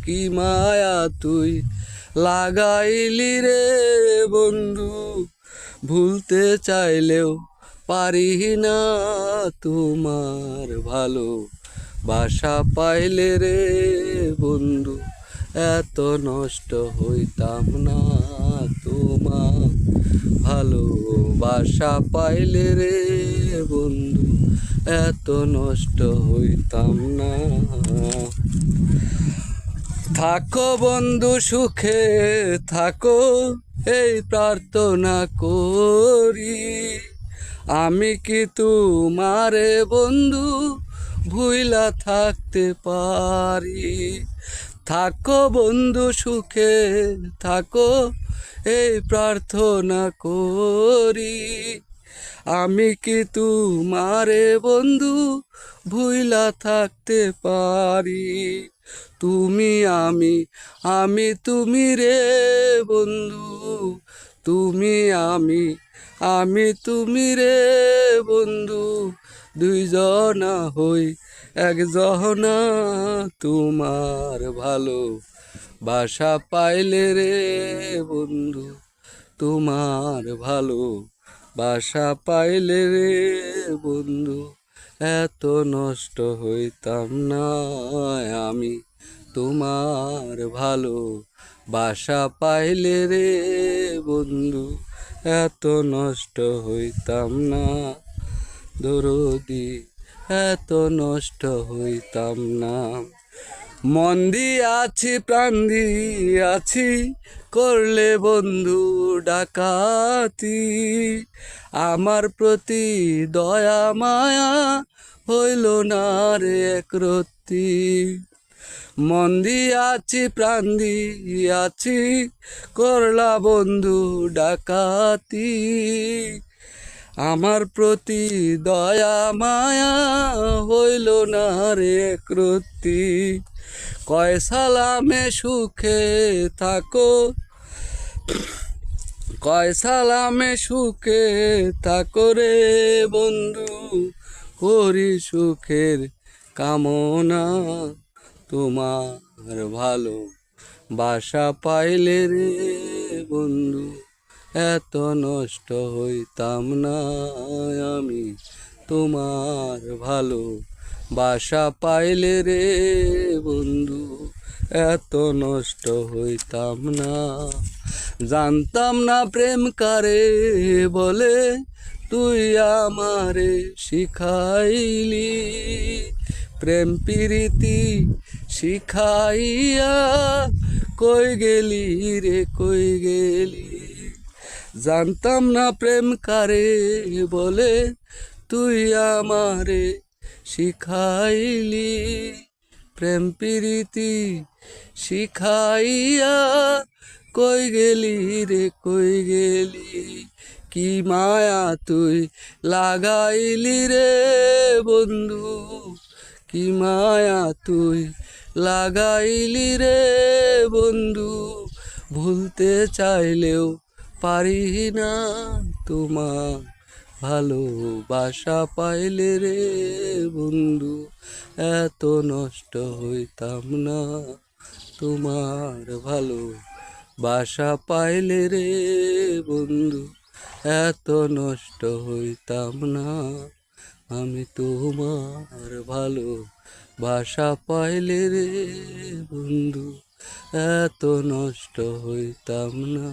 কি মায়া তুই লাগাইলি রে বন্ধু, ভুলতে চাইলেও পারি না তোমার ভালো বাসা পাইলে রে বন্ধু, এত নষ্ট হইতাম না তোমার ভালোবাসা পাইলে রে বন্ধু, এত নষ্ট হইতাম না। থাকো বন্ধু সুখে থাকো, এই প্রার্থনা করি, আমি কি তোমারে বন্ধু ভুইলা থাকতে পারি। থাকো বন্ধু সুখে থাকো, এই প্রার্থনা করি, আমি কি তোমারে বন্ধু ভুইলা থাকতে পারি। তুমি আমি তুমি রে বন্ধু, তুমি আমি তুমি রে বন্ধু, দুইজনা হই একজনা তোমার ভালো বাসা পাইলে রে বন্ধু, তোমার ভালো বাসা পাইলে রে বন্ধু, এত নষ্ট হইতাম না আমি তোমার ভালো বাসা পাইলে রে বন্ধু, এত নষ্ট হইতাম না দরদি, এত নষ্ট হইতাম না। মন দিয়াছি প্রাণ দিয়াছি, করলে বন্ধু ডাকাতি, আমার প্রতি দয়া মায়া হইল না রে একরত্তি। মন দিয়াছি প্রাণ দিয়াছি, করলা বন্ধু ডাকাতি, আমার প্রতি দয়া মায়া হইল না রে একরত্তি। কয় সালামে সুখে থাকো, কয় সালামে সুখে থাকো রে বন্ধু, করি সুখের কামনা, তোমার ভালো বাসা পাইলে রে বন্ধু, এত নষ্ট হইতাম না আমি তোমার ভালো বাসা পাইলে রে বন্ধু, এত নষ্ট হইতাম না। জানতাম না প্রেম কারে বলে, তুই আমারে শিখাইলি, প্রেম প্রীতি শিখাইয়া কই গেলি রে কই গেলি। জানতাম না প্রেম কারে বলে, তুই আমারে শিখাইলি, প্রেম প্রীতি শিখাইয়া কই গেলি রে কই গেলি। কি মায়া তুই লাগাইলি রে বন্ধু, কি মায়া তুই লাগাইলি রে বন্ধু, ভুলতে চাইলেও পারি না তোমার ভালোবাসা পাইলে রে বন্ধু, এত নষ্ট হইতাম না তোমার ভালো বাসা পাইলে রে বন্ধু, এত নষ্ট হইতাম না আমি তোমার ভালো বাসা পাইলে রে বন্ধু, এত নষ্ট হইতাম না।